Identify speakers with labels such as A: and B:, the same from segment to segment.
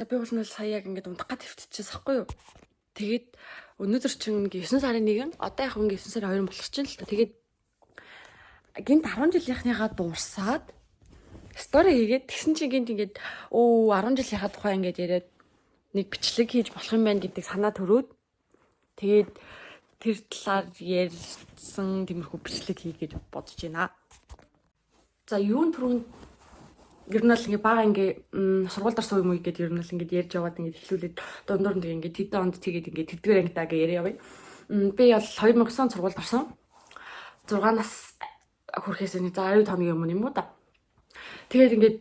A: Би бол нь сая яг ингээд унтах гад хөвтчихээс ахгүй юу. Тэгээд өнөөдөр чинь 9 сарын 1, одоо яг ингээ 9 сарын 2 болох чинь л та. Тэгээд гинт 10 жилийнхныхаа дуусаад стори хийгээд тэгсэн чинь гинт ингээд 10 жилийнхаа тухай ингээд яриад нэг бичлэг хийж болох юм байна гэдэг санаа төрөөд тэгээд тэр талаар ярьсан тиймэрхүү бичлэг хий гэж бодож байна. За юун түрүүнд ер нь л ингээ бага ингээ сургууль дор суу юм уу гэдэг ер нь л ингээ ярьж яваад ингээ хэлүүлээд дундуур нь ингээ тэдэн онд тэгээд ингээ тэдгээр ангитаа гэж яриа явъя. Би бол 2009 он сургуульд орсон. 6 нас хүрэхээс нэг 10 хоногийн өмнө юм уу да. Тэгээд ингээ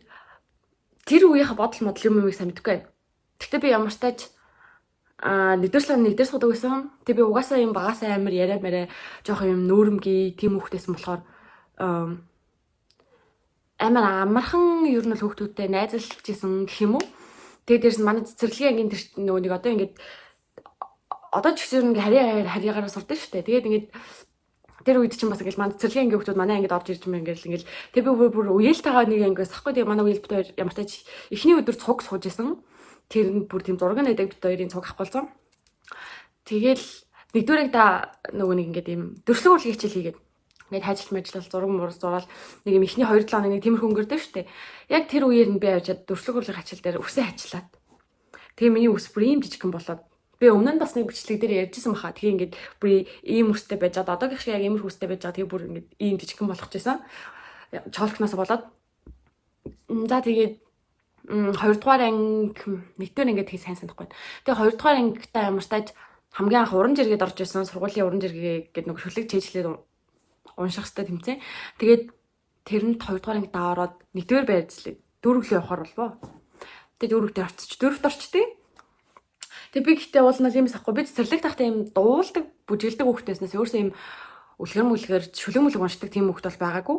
A: тэр үеийнхээ бодол модал юм сайн мэдэхгүй байна. Гэхдээ би ямар ч тач нэгдүгээр сарын 1-р суудаг байсан. Тэг би угаасаа юм багасаа амар яриа мараа жоох юм нүүрэмгий тийм хүүхдээсэн болохоор амар амархан ер нь л хүүхдүүдтэй найзалж исэн гэх юм уу. Тэгээд дээрс манай цэцэрлэгийн ангийн тэр нөгөө нэг одоо ингээд одоо ч гэсэн ингээ харьяагаараа сурдаг шүү дээ. Тэгээд ингээд тэр үед чинь бас ингээл манай цэцэрлэгийн ангийн хүүхдүүд манай ангид орж ирж юм ингээл тэг би бүр үеэлтэйгээ нэг ангиас ахгүй тэг манай үеэл бит хоёр ямар ч тач эхний өдөр цуг сууж исэн. Тэр нь бүр тийм зураг нэдэг бит хоёрын цуг авахулсан. Тэгэл нэгдүгээр ангида нөгөө нэг ингээд юм дөрслөг урлагийн хичээл хийгээд ингээд ажиллал зураг мурал зураал нэг юм ихний 2-7 хоног нэг тиймэрхүү өнгөрдөв штэ. Яг тэр үеэр нь би авчиад дөрслөг урлагийн хичээл дээр үсээ ажиллаад. Тэгээ миний үс бүр ийм жижигхэн болоод би өмнө нь бас нэг бичлэг дээр ярьжсэн баха. Тэгээ ингээд бүр ийм үстэй байж чад одоогийн шиг яг иймэрхүү үстэй байж чад тэгээ бүр ингээд ийм жижигхэн болгочихсон. Чолкноос болоод за тэгээд 2 дугаар анги нэгдүгээр ингээд тэг сайн санахгүй. Тэгээ 2 дугаар ангитай ямар тааж хамгийн анх уран жиргээд орж ирсэн сургуулийн уран жиргээ гэдэг нэг шүлэг чэйжлээд унших хэрэгтэй тэмцээн. Тэгээд тэрэнд 2 дугаар ангид ороод нэгдүгээр байрцлээ. Дөрөвлөө явахаар болвоо. Тэгээд дөрөвдөө орчих. Дөрөвт орчтыг. Тэг би гэхдээ уул нь юмс ахгүй. Би цэцэрлэг тахтай юм дуулдаг, бүжиглдэг хүүхдээснээс өөрөөсөө юм үлгэр шүлэг мүлэг уншдаг тийм хүүхд бол байгаагүй.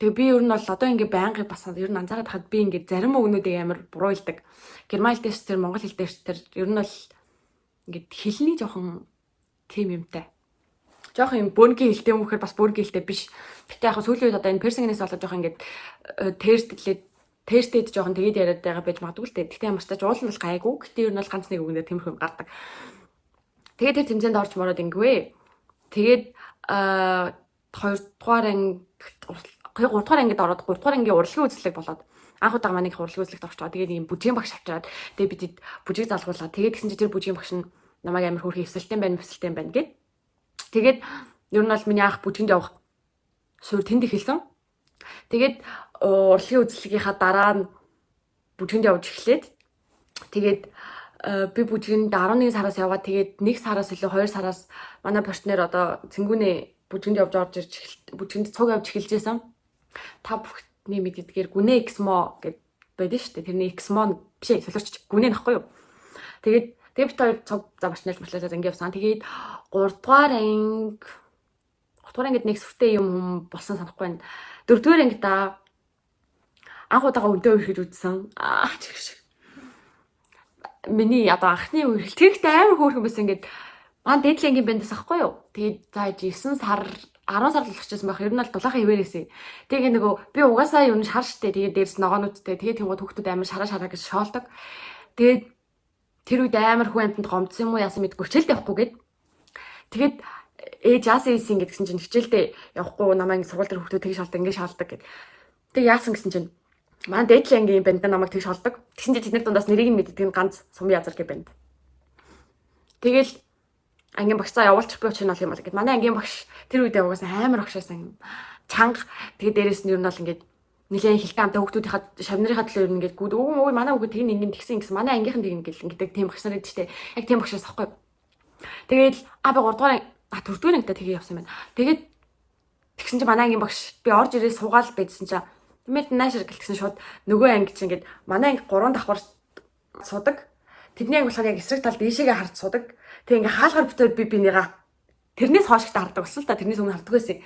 A: Тэгээ би ер нь бол одоо ингээ байнгын бас ер нь анзаараад хахад би ингээ зарим өгнүүдийг амар буруу хэлдэг. Герман хэл дээрс тэр монгол хэл дээрс тэр ер нь бол ингээ хэлний жоохон тийм юмтай. Жоох юм бөөнгийн хэлтэй юм гэхээр бас бөөнгийн хэлтэй биш. Гэтэ яг сүүлийн үед одоо энэ персингнээс болоод жоох ингээ тестээд жоохон тэгээд яриад байгаа байж магадгүй л дээ. Гэтэ ямар ч тач уул нь бол гайгүй. Гэтэ ер нь бол ганц нэг үгнээр тиймэрхүү гардаг. Тэгээд тэр тэмцээнд орж мороод ингэвэ. Тэгээд 2 дугаар анги 3 дугаар ангид ороод 3 дугаар ангийн урлагийн үзлэг болоод анх удаа манай их урлагийн үзлэгт орч байгаа. Тэгээд ийм бүжгийн багш авчираад тэгээд бидэд бүжиг залгуулаад тэгээд гэсэн чи тэр бүжгийн багш нь намайг амар хөөрхөн эвсэлтэн байна гэд. Тэгээд ер нь бол миний анх бүжгэнд явах суурь тэнд эхэлсэн. Тэгээд урлагийн үзлэгийнхаа дараа нь бүжгэнд явж эхлээд тэгээд би бүжгэнд 11 сараас яваад тэгээд 1 сараас илүү 2 сараас манай партнер одоо цэнгүүнээ бүжгэнд явж орж ирж бүжгэнд цуг явж эхэлжсэн. Та бүхний мэддгээр гүнэ эксмо гэд байдаг шүү дээ. Тэрний эксмо биш ээ, солиорч гүнэ нөхгүй юу. Тэгээд бит хоёр цуг замшнал мөчлөөс ингэ явсан. Тэгээд 3 дугаар ангид нэг сүртэй юм болсон санахгүй байна. 4 дугаар ангида анх удаага өдөө ирэхэд үзсэн. Миний одоо анхны үерхэл тэрэгтэй амар хөөрхөн байсан ингээд маань дээдлийн ангийн бандас ахгүй юу. Тэгээд за 9 сар 10 сар болгочихсон байх. Ер нь бол дулаахан хിവэрээсээ. Тэгээ нөгөө би угаасаа юу н шар штэ. Тэгээд дээрс ногоонуудтай. Тэгээд тэнгууд хүүхдүүд амар шараа гэж шоолдог. Тэгээд тэр үед амар хүн амтанд гомдсон юм уу яасан мэдгүй хичээлдээ явахгүй гээд. Тэгээд ээж яасан ийсэн гэдгсэн чинь хичээлдээ явахгүй намайг сургууль дээр хүүхдүүд тэгж шаалдаг ингэ шаалдаг гэд. Тэг яасан гэсэн чинь маань дээдлийн ангийн банд намайг тэгж шаалдаг. Тэгсэн чинь тэдний дундаас нэрийг нь мэддэг нь ганц сумын язар гэ банд. Тэгэл ангийн багцаа явуулчих би очих нь бол юм бол гэд. Манай ангийн багш тэр үед яваасаа амар огшаасан чанга. Тэгээд дээрээс нь ер нь бол ингээд нэлээд хилтэй амтай хүүхдүүдийнхаа шавнырынхаа төлөө ер нь ингээд гүд өө манай хүүхд тэг нэг тэгсэн гэсэн манай ангийнхан тэг ингээд тийм багш нар гэдэг чтэй. Яг тийм багшаас ахгүй. Тэгээд би 3 дугаар 4 дугаар ангитай тэгээ явсан байна. Тэгээд тэгсэн чинь манай ангийн багш би орж ирээ суугаал байдсан чинь тэмээд наашир гэлтгсэн шууд нөгөө анги чинь ингээд манай анги 3 давхар судаг. Тэдний анги болохоор яг эсрэг талд дээшээгээ харж судаг. Тэг ингээ хаалгаар битээр би бинийгаа тэрнээс хоошигт хардаг болсон л та тэрнээс өмнө хардаг байсан.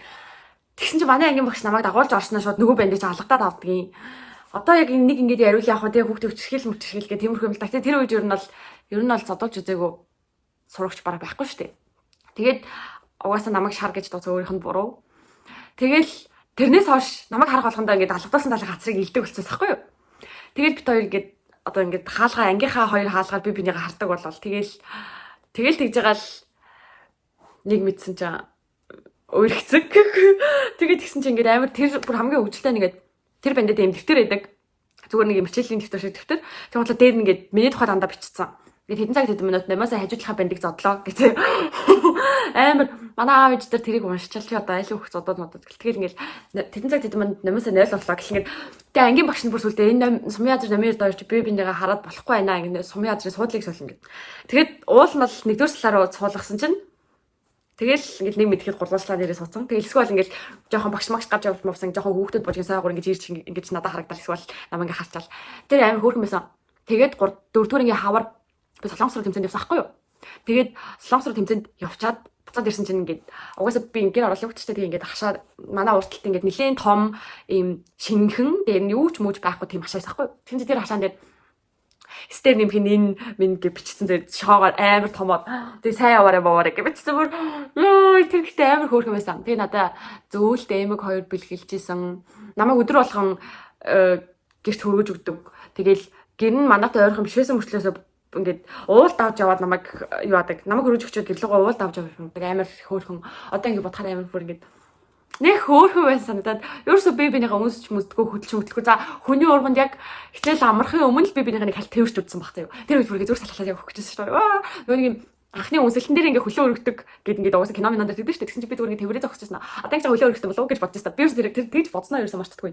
A: Тэгсэн чинь манай ангийн багш намайг дагуулж орсноо шууд нөгөө бандаж алгадаад авдгийн. Одоо яг нэг ингээд яриул яах вэ? Тэг хүүхдээ өчрхэл гэх тиймэрхүү юм л та. Тэр үед ер нь бол зодолж үзээгүй сурагч бараг байхгүй шүү дээ. Тэгээд угаасаа намайг шар гэж дууц өөрийнх нь буруу. Тэгэл тэрнээс хойш намайг харах болгондоо ингээд алгадуулсан талын хацрыг илдэг болчихсон байхгүй юу? Тэгээд бит хоёр ингээд одоо ингээд хаалгаа ангийнхаа хоёр хаалгаар би бинийгээ хардаг болол тэгэл тэгж байгаа л нэг мэдсэн чинь өөрхцэг. Тэгээд тэгсэн чинь ингээд амар тэр бүр хамгийн хөвгөлтэй нэгээд тэр бандад юм дэвтэр байдаг. Зүгээр нэг юм хичээлийн дэвтэр шиг дэвтэр. Тэг бодлоо дээр ингээд миний тухай дандаа бичсэн. Тэгээд хэдэн цаг хэдэн минут намаасаа хажуудлахаа бандыг зодлоо гэж. Амар манай аав ээж тэр тэрийг уншчихлаа чи одоо аль өөх зодод модод. Тэгэл ингээд хэдэн цаг хэдэн минут намаасаа 0 боллоо гэх ингээд тэгээ ангийн багш нь бүр сүлдээ энэ сумын азар намын доош би бинийгээ хараад болохгүй байна ингээд сумын азрын суудлыг солино гэд. Тэгээд уул нь бол нэгдүгээр салаараа суулгасан чинь тэгэл ингээд нэг мэдхэд гурвалжлаа нэрээ суудсан. Тэгэл эсвэл ингээд жоохон багш гарч явж мовсан жоохон хүүхдэд божгийн сайгуур ингээд ирж ингээд надад харагдал эсвэл нам ингээд харчаал. Тэр амар хөөрхөн байсан. Тэгээд 4-р ангийн хавар би солонгос руу тэмцээнд явсан ахгүй юу. Тэгээд солонгос руу тэмцээнд явчаад буцаад ирсэн чинь ингээд угаасаа би ингээд оруулах өгчтэй тэгээд ингээд хашаа манай урталт ингээд нэлээд том ийм шинхэн дээр нь юу ч мууж байхгүй тийм хашаа байсан ахгүй юу. Тэгсэн чинь тэр хашаан дээр стер нэмэх нь минь гэж бичсэн зэрэг шоогоор амар томоод тэгээ сайн яваарэ гэж бичсэн бүр ёо тэр ихтэй амар хөөрхөн байсан. Тэгээ надаа зөөлтэй эмэг хоёр бэлгэлжсэн. Намайг өдөр болгон гэрт хөргөж өгдөг. Тэгээл гэр нь манайтай ойрхон бишээсэн мөрчлөөсөө ингээд уулд авч яваад намайг юу яадаг. Намайг хөргөж өгчөөд гэрлэгөө уулд авч явдаг амар хөөрхөн. Одоо ингээд бодохоор амар бүр ингээд нэг хөөрхөн байсан санагдаад ерөөсөө би бинийхээ өмсч мүздгөө хөдөлгөө. За хүний урганд яг хичээл амархын өмнө л би бинийхээ нэг халт тэрвэрч удсан баг таа юу. Тэр үед бүргээ зүрх салхалаа явах гэж байна шүү дээ. Нөгөө нэг анхны үнсэлтэн дээр ингээ хөлөө өргөдөг гэд ингээ угаасаа кино минонд тэгдэж штэ. Тэгсэн чи би зүгээр ингээ тэрвэрээ зогсчихсан. Одоо ингээ хөлөө өргөсөн болов уу гэж бодож байсан. Би ерөөсөө тэр тэгж бодсноо ерөөсөө мартдаггүй.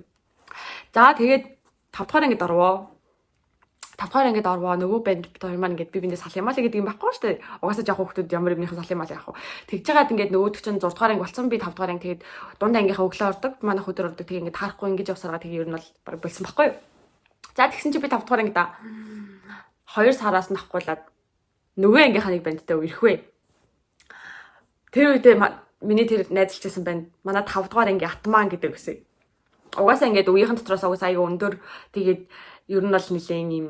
A: За тэгээд 5 дахь ангид орвоо. 5 дахь ангид орвоо нөгөө банд хоёр маань ингээ би биндээ сал ямаал гэдэг юм байхгүй штэ. Угаасаа жоох хүмүүс ямар юмнийхэн сал ямаал яах вэ. Тэгж жагаад ингээ нөгөөдөг чинь 6 дахь анги болсон би 5 дахь анги тэгээд дунд ангийнхаа өглөө ордог. Манайх өдөр ордог. Тэгээ ингээ таарахгүй ингээ явсараа тэгээ ер нь бол баг болсон байхгүй юу. За тэгсэн чи би 5 дахь ангида 2 сараас нь авахгүйлаад нөгөө ангийнхаа нэг бандтай ирэхвэ. Тэр үедээ миний тэр найзалжсэн банд манай 5 дахь анги атман гэдэг гэсэн. Угаасаа ингээд үеийнхэн дотроос угаасаа аяга өндөр тэгээд ер нь бол нэлээд юм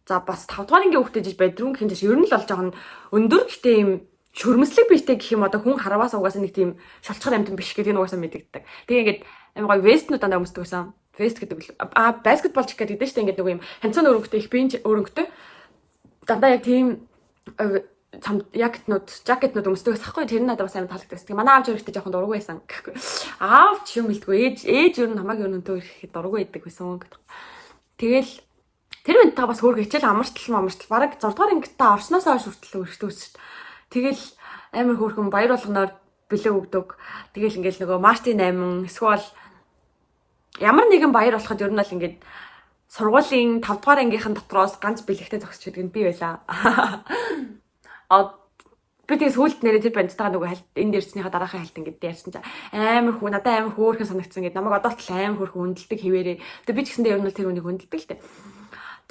A: за бас 5 дахь ангийн хүүхдэд бедрум гэх юм чинь ер нь л болж байгаа нь өндөр гэхдээ юм шөрмөслөг биштэй гэх юм одоо хүн хараваас угаасаа нэг тийм шалчгаар амтан биш гэдэг нь угаасаа мэдэгддэг. Тэгээ ингээд амар гоё вестнүүд дандаа өмсдөг байсан. Вест гэдэг баскетболч гэдэг дээ шүү дээ ингээд нөгөө юм ханцааны өрөнгөтэй их бинж өрөнгөтэй дандаа яг тийм жакетнууд өмсдөг байхгүй тэр нь надад бас амар таалагддаг. Тэгээ манай аав жирэгтэй жоохон дургу байсан гэхгүй. Аав ч юм хэлдэггүй ээж ер нь намайг ер нь өнтөө ирэхэд дургу байдаг байсан гэдэг. Тэгэл тэр мэнтээ бас хөөргө хичээл амарчтал бараг 6 дугаар ангитаа орсноос хойш хүртэл өргөдөг шүү дээ. Тэгэл амар хөөрхөн баяр болгоноор бэлэг өгдөг. Тэгэл ингээл нөгөө Мартин 8 эсвэл ямар нэгэн баяр болоход ер нь л ингээд сургуулийн 5 дугаар ангийнхан дотроос ганц бэлэгтэй зогсож байдаг нь би байлаа. Би тэгээ сүүлд нэрээ тэр бандтайгаа нөгөө хальт энд ирснийхаа дараахан хальт ингээд ярьсан чинь амар хөө надад амар хөөрхөн санагдсан ингээд намайг одоо ч амар хөөрхөн хүндэлдэг хэвээрээ. Тэгээ би ч гэсэндээ ер нь тэр үнийг хүндэлдэг л дээ.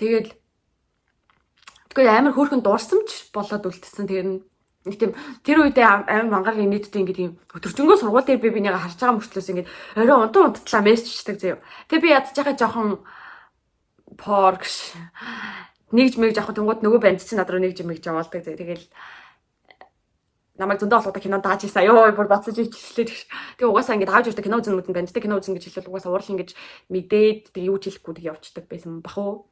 A: Тэгээд амар хөөрхөн дуурсамж болоод үлдсэн. Тэр нэг тийм тэр үедээ амар мангаргийн нийтдээ ингээд тийм өтөржөнгөө сургууль дээр би бинийгээ харж байгаа мөртлөөс ингээд орой унттлаа мессежчдэг заяа. Тэгээ би ядж байгаа жоохон поркш нэгж мэг жоохон тэнгууд нөгөө банд чинь над руу нэгж мэг жаваалдаг заяа. Тэгээл намайг зөндөө болохоо кино дааж ийсэн. Ёо бүр бацаж ичлээ. Тэгээ угаасаа ингээд аавж урта кино үзэн мэдэн бандтай кино үзэн гэж хэлвэл угаасаа уурал ингэж мэдээд тэгээ юу ч хэлэхгүй тэгээ явцдаг байсан бах уу.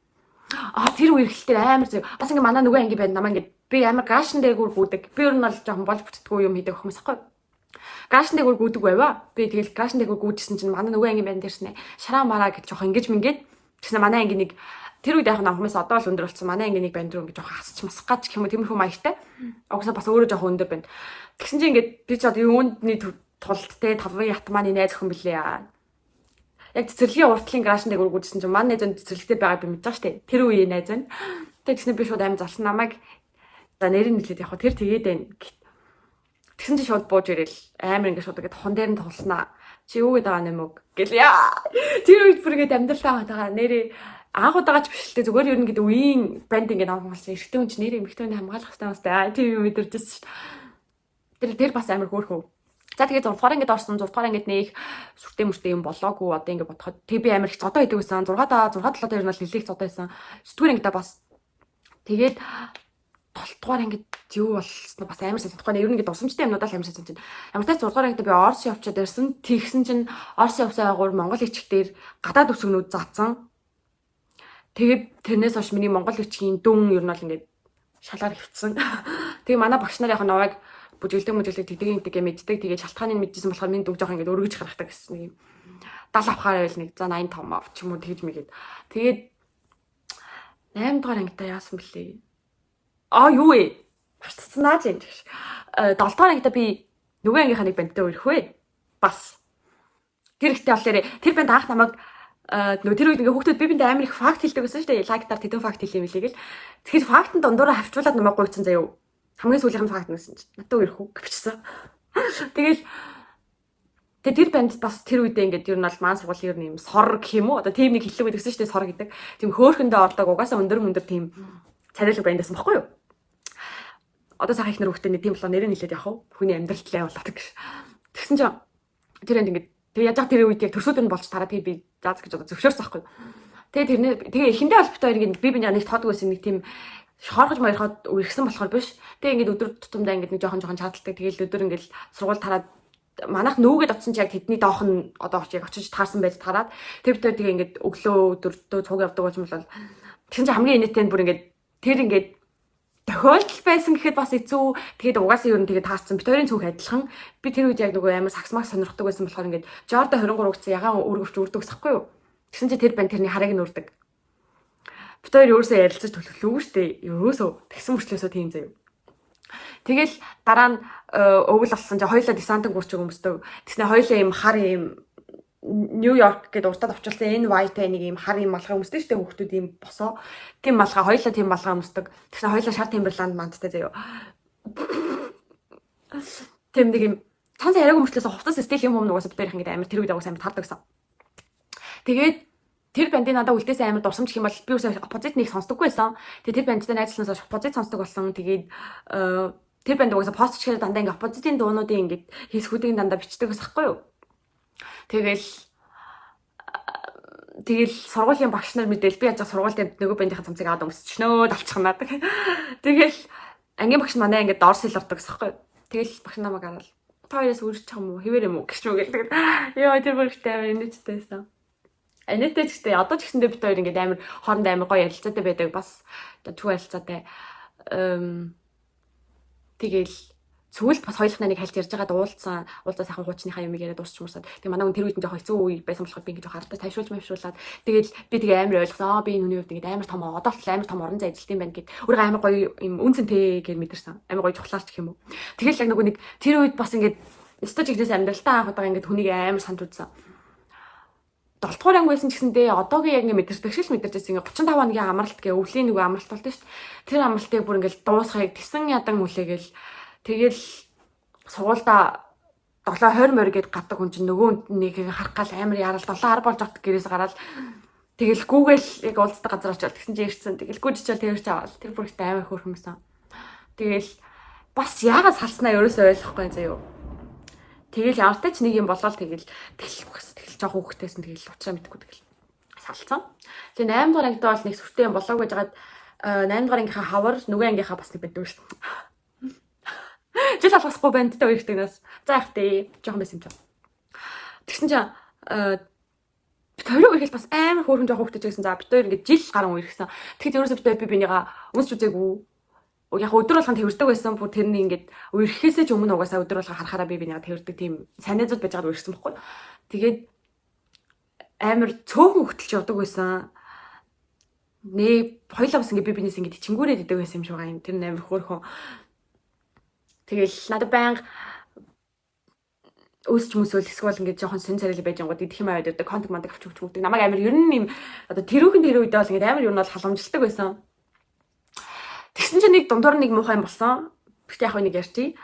A: Тэр үе ихтэй амар зөө. Бас ингээ манай нөгөө анги банд намаа ингээд би амар гашин дээгүүр гүдэг. Би ер нь бол жоохон болж бүтдэггүй юм хийдэг хүмүүс аахгүй. Гашин дээгүүр гүдэг байваа. Би тэгэл гашин дээгүүр гүйжсэн чинь манай нөгөө анги банд дээрснэ. Шараа мараа гэж жоохон ингэж мингээд тэгснэ манай анги нэг тэр үед яг намхмаас одоо л өндөр болсон. Манай анги нэг банд руу ингээ жоохон хасч масгач гэх юм уу тиймэрхүү маягтай. Угсаа бас өөрөө жоохон өндөр банд. Тэгсэн чинь ингээд би ч одоо юундны тулд те 5-ын ятмааны найз охин блэ. Яг цэцэрлэгийн уртлын гашин дээгүүр гүйжсэн чинь манай найз нь цэцэрлэгтэй байгаа би мэдэж байгаа штэ. Тэр үеийн найз нь. Тэгснэ би шууд амин залсан намайг за нэрийг хэлээд яг тэр тэгээд байна. Тэгсэн чинь шууд бууж ирэл амар ингэ шууд ингэ хон дээр нь тулснаа. Чи юу гэдэг байгаа юм уу гэл яа. Тэр үед бүр ингэ амьдралаа байгаа нэрээ анх удаагач биш л дээ зүгээр ер нь гэдэг үеийн банд ингэ авахсан эрэгтэй хүн чинь нэрээ эмэгтэй хүн хамгаалах хэрэгтэй байна. Тийм юм мэдэрчсэн шүү. Тэр бас амар хөөрхөө. За тэгээд 6 дугаар ангид орсон 6 дугаар ангид нэг сүртэй юм болоогүй одоо ингэ бодоход тэг би амар их зодоо идэг байсан. 6 7 ер нь бол нэлээд зодоо байсан. 9 дугаар ангидаа бас тэгээд 7 дугаар ангид юу болсон бас амар санагдахгүй нэ ер нь ингэ дусамжтай юмнуудаа амар санагдсан чинь ямар ч 6 дугаар ангид би Орос явчаад ирсэн тэгсэн чинь Орос явсаа агуур Монгол ичгтэр гадаад үсгнүүд заацсан Тэгээд тэрнээс хойш миний монгол бичгийн дүн ер нь бол ингээд шалгаар хөвцсөн. Тэгээ манай багш нар яг навайг бүжгэлдэг тэгдэг мэддэг. Тэгээ шалтгааныг мэдчихсэн болохоор миний дүг жоох ингээд өргөж гарахдаг гэсэн нэг юм. 70 авахаар байл нэг за 85 ав ч юм уу тэгж мэгээд. Тэгээд 8 дугаар ангитай яасан бэлээ. Юу вэ? Марцсан наач юм. 7 дугаар ангитай би нөгөө ангийнхаа нэг бандтай өрөх вэ? Бас. Тэр ихтэй болохоор тэр банд анх намайг нөгөө тэр үед ингээ хүүхдүүд би бинд амар их факт хэлдэг байсан шүү дээ. Лайктаар тэдэн факт хэлээ мэлээ гэл. Тэгэхээр фактын дундуура хавчуулаад намайг гуйцсан заяа. Хамгийн сүүлийнх нь факт гэсэн чинь надад өрөх үү гэвчихсэн. Тэгэл тэр банд бас тэр үедээ ингээд ер нь бол маань сургуулийн ер нь юм сор гэх юм уу? Одоо тийм нэг хэллэг байдаг шүү дээ сор гэдэг. Тийм хөөхөндөө ордог угаасаа өндөр тийм царайлаг бандасан баггүй юу? Одоо сайхан их нэр хүүхдээ нэг тийм болоо нэрээ нэлээд явах уу? Хүний амьдралтай явуулдаг гэж. Тэгсэн чинь тэр энд ингээд тэг яаж тэр үед яг төрсөд нь болж тараа тэгээ би зааз гэж одоо зөвшөөрсөн байхгүй. Тэгээ эхэндээ аль бит хоёр ингээд би биний нэг тоодог байсан нэг тийм хоорхож маярхаад үргэсэн болохоор биш. Тэгээ ингээд өдөр тутамдаа ингээд нэг жоохон чадалтай тэгээл өдөр ингээд сургууль тараад манайх нүүгээд очсон чи яг тэдний доох нь одоо яг очиж таарсан байж тараад тэр бит хоёр тэгээ ингээд өглөө өдөртөө цуг явдаг болж юм бол тэгсэн чи хамгийн инээтэй нь бүр ингээд тэр ингээд тохиолдол байсан гэхэд бас эцүү тэгээд угаасаа юу н тэгээд таарсан бит хоёрын цүнх адилхан би тэр үед яг нөгөө амар саксмаг сонирхдаг байсан болохоор ингээд Жордо 23 гэсэн ягаан өргөвч үрдэг гэсэхгүй юу тэгсэн чи тэр банд тэрний харыг нь үрдэг бит хоёр ерөөсөө ярилцаж төлөвлөв штэ ерөөсөө тэгсэн мөрчлөөсөө тийм заяа тэгэл дараа нь өвөл болсон чи хоёулаа десантын гурч өмсдөг тэгснэ хоёулаа юм хар юм Нью-Йорк гэдэг уртад авчирсан NY-тай нэг юм хар юм малгай өмсдөг штэ хүүхдүүд юм босоо. Тийм малгай хоёлаа тийм малгай өмсдөг. Тэгсэн хоёлаа шар Timberland мандтай заяа. Тийм нэг юм цанц яриаг өмслөөс хувцас стил юм нугаас битэрх ингээд амар тэр үед агаас амар тардаг гэсэн. Тэгээд тэр бандын надад үлдээсэн амар дурсамж гэх юм бол би үсээ оппозит нэг сонсдоггүй байсан. Тэгээд тэр бандтай найзласнаас оппозит сонсдог болсон. Тэгээд тэр банд угаасаа пост хийхээр дандаа ингээд оппозитын дуунуудын ингээд хийсгүүдийг дандаа бичдэг гэсэхгүй юу? Тэгэл сургуулийн багш нар мэдээлэл би яаж сургууль дээр нөгөө бандийнхаа цамцыг аваад өмсчихнөө давчихнаа. Тэгэл ангийн багш манай ингээд доор сэлэрдэг гэсэхгүй. Тэгэл багш намайг хараад та хоёроос үржих юм уу хэвээр юм уу гэж юу гэлдэг. Йоо тэр бүрхтэй инээдтэй байсан. Инээдтэй ч гэсэн одоо ч гэсэндээ бит хоёр ингээд амар хоорондоо амар гоё ярилцаатай байдаг бас түр ярилцаатай. Тэгэл Сүүлд бас хоёулахнаа нэг хальт ярьж байгаад уулзаа сайхан хуучныхаа юм яриад дуусч мурсаад. Тэгээ манай хүн тэр үед нь жоох хэцүү үе байсан болохоор би ингэж жоох хардаж тайшруулж мавшруулаад тэгэл би тэгээ амар ойлгосон. Би энэ хүний хувьд ингэж амар том одоо л амар том орон зай эзэлт юм байна гэд. Өөрөө амар гоё юм үнцэнтэй гэж мэдэрсэн. Амар гоё чухлаарч гэх юм уу. Тэгэл яг нөгөө нэг тэр үед бас ингэж өстөж игдээс амьдралтай анх удаага ингэж хүнийг амар санд үзсэн. 7 дугаар анги байсан ч гэсэндээ одоогийн яг ингэ мэдэрдэг шиг л мэдэрчээсэн. 35 хоногийн амралт гээ өвлийн нөгөө амралт болдог шүү дээ. Тэр амралтыг бүр ингэж дуусгахыг тесэн ядан хүлээгээл тэгэл сургуульда 7:20 морь гээд гадаг хүн чинь нөгөө нэг харах гал амар яарал 7:10 болж огт гэрээс гараад тэгэл гүүгээл яг уулздаг газар очивол тэгсэн чинь ирсэн. Тэгэл гүйжчихэл тэрч аваад тэр бүрхтээ амар хөөрхөнсөн. Тэгэл бас яагаад салснаа ерөөсөө ойлгохгүй заяа. Тэгэл ямар ч нэг юм болоод тэгэл жоох хөөхтэйсэн тэгэл уучраа мэдхгүй тэгэл салцсан. Тэгээ 8 дугаар ангид бол нэг сүртэй юм болоог гэж хагаад 8 дугаар ангийнхаа хавар нөгөө ангийнхаа бас нэг бэнтэй шүү дээ. Жил алгасахгүй бандтай үерхтэгнээс за ихтэй жоохон байсан юм чинь. Тэгсэн чинь бит хоёр үерхэл бас амар хөөрхөн жоохон хөвгtöж байсан. За бит хоёр ингээд жил гарan үерхсэн. Тэгэхэд ерөөсөө бит би бинийгаа өмсч үзээгүй. Яг өдөр болгон тэрвэрдэг байсан. Бүр тэрний ингээд үерхээсээ ч өмнө угаасаа өдөр болгон харахаараа би бинийгаа тэрвэрдэг тийм санаазууд байж байгаад үерхсэн байхгүй. Тэгээд амар цөөхөн хөтөлж явдаг байсан. Нээ хоёлаа бас ингээд би бинээс ингээд чингүүрээд идэг байсан юм шиг байгаа юм. Тэр амар хөөрхөн. Тэгэл надад байнга өсч мөсөөл эсвэл ингээд жоохон сэн царил байж ангууд идэх юм аваад байдаг контент мантаг авч өгдөг. Намайг амар ер нь юм одоо тэрүүхэн тэр үед бол ингээд амар ер нь бол халамжилдаг байсан. Тэгсэн чинь нэг дундуур нэг муухай юм болсон. Гэхдээ яг нэг ярьчих.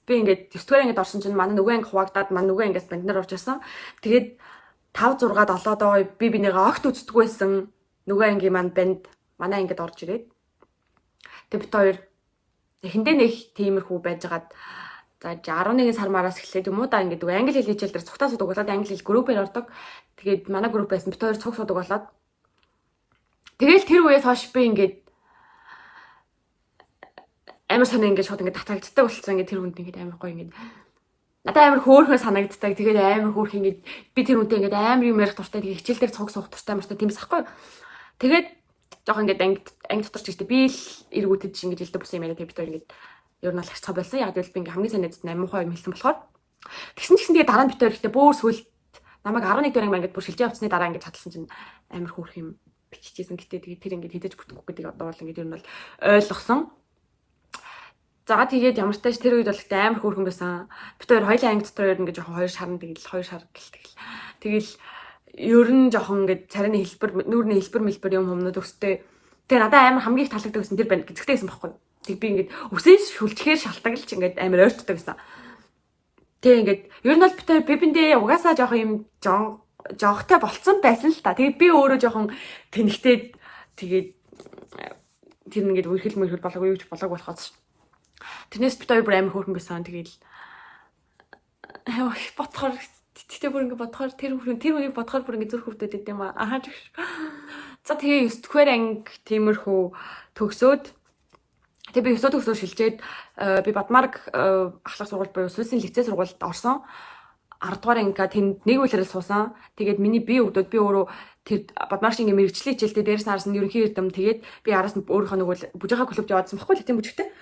A: Би ингээд 9 дугаар ангид орсон чинь манай нөгөө анги хуваагдаад манай нөгөө ангиас банд нар орж ирсэн. Тэгээд 5 6 7 доо би бинийгаа огт үздэггүй байсан. Нөгөө анги маань банд манай ангид орж ирээд. Тэгээд бит хоёр эхэндээ нэг тиймэрхүү байжгаад за 11 сар мараас эхлээд юм уу да ингээд англи хэл хичээл дээр цугтаа судаг болоод англи хэл группээр ордог. Тэгээд манай групп байсан бит хоёр цуг судаг болоод тэгэл тэр үеэс хойш би ингээд амар санаа ингээд шууд ингээд татагддаг болчихсон. Ингээд тэр хүнд ингээд амар гоё ингээд надад амар хөөрхөн санагддаг. Тэгээд амар хөөрх ингээд би тэр хүнтэй ингээд амар юм ярих дуртай. Тэгээд хичээл дээр цуг суух дуртай мартай тиймээс ахгүй. Тэгээд жоох ингээд анги дотор ч ихтэй би л эргүүтэд чи ингээд илдэ бусан юм яриа. Тэгээд бид хоёр ингээд ер нь л харцгаа болсон. Яг л би ингээд хамгийн сайн найзад 8% юм хэлсэн болохоор тэгсэн чинь тэгээд дараа нь бид хоёр ихтэй бөөр сүлд намайг 11 дэх анги ингээд бүр шилжээ авцсны дараа ингээд чадлсан чинь амар хөөрх юм биччихсэн. Гэтээ тэгээд тэр ингээд хідэж бүтэхгүй гэдэг одоо бол ингээд ер нь бол ойлгосон. За тэгээд ямар ч тааш тэр үед бол ихтэй амар хөөрхөн байсан. Бид хоёр хоёлын анги дотор ер нь ингээд жоохон хоёр шарн тэгэл хоёр шар гэлтгэл. Тэгэл ер нь жоохон ингээд царины хэлбэр нүүрний хэлбэр юм өмнөд өстэй. Тэгээ надад амар хамгийн их таалагддаг гэсэн тэр байна гэцэгтэй байсан байхгүй. Тэг би ингээд өсөөс шүлчгээр шалтгаалж ингээд амар ойртдог байсан. Тэгээ ингээд ер нь бол би биндээ угаасаа жоохон юм жоохтой болцсон байсан л та. Тэгээ би өөрөө жоохон тэнхтэй тэгээд тэр ингээд үрхэл болоогүй юу ч болоог болохоос. Тэрнээс бид хоёр бүр амар хөөрхөн байсан. Тэгээл бодохоор тэгтээ бүр ингээд бодохоор тэр үнийг бодохоор бүр ингээд зүрх хөвдөд идэв юм аа. За тэгээ 9 дугаар анги тиймэрхүү төгсөөд тэгээ би 9 төгсөө шилжээд би Бадмарк ахлах сургууль буюу Сүйсийн лицей сургуульд орсон. 10 дугаар ангиа тэнд нэг үйлрэл суусан. Тэгээд миний бие өгдөөд би өөрөө тэр Бадмаркийн мэрэгжлийн хичээлдээ дээрс нараас нь ерөнхий эрдэм тэгээд би араас нь өөрийнхөө нөгөө бүжигаа клубд яваадсан байхгүй л тийм бүжигтэй.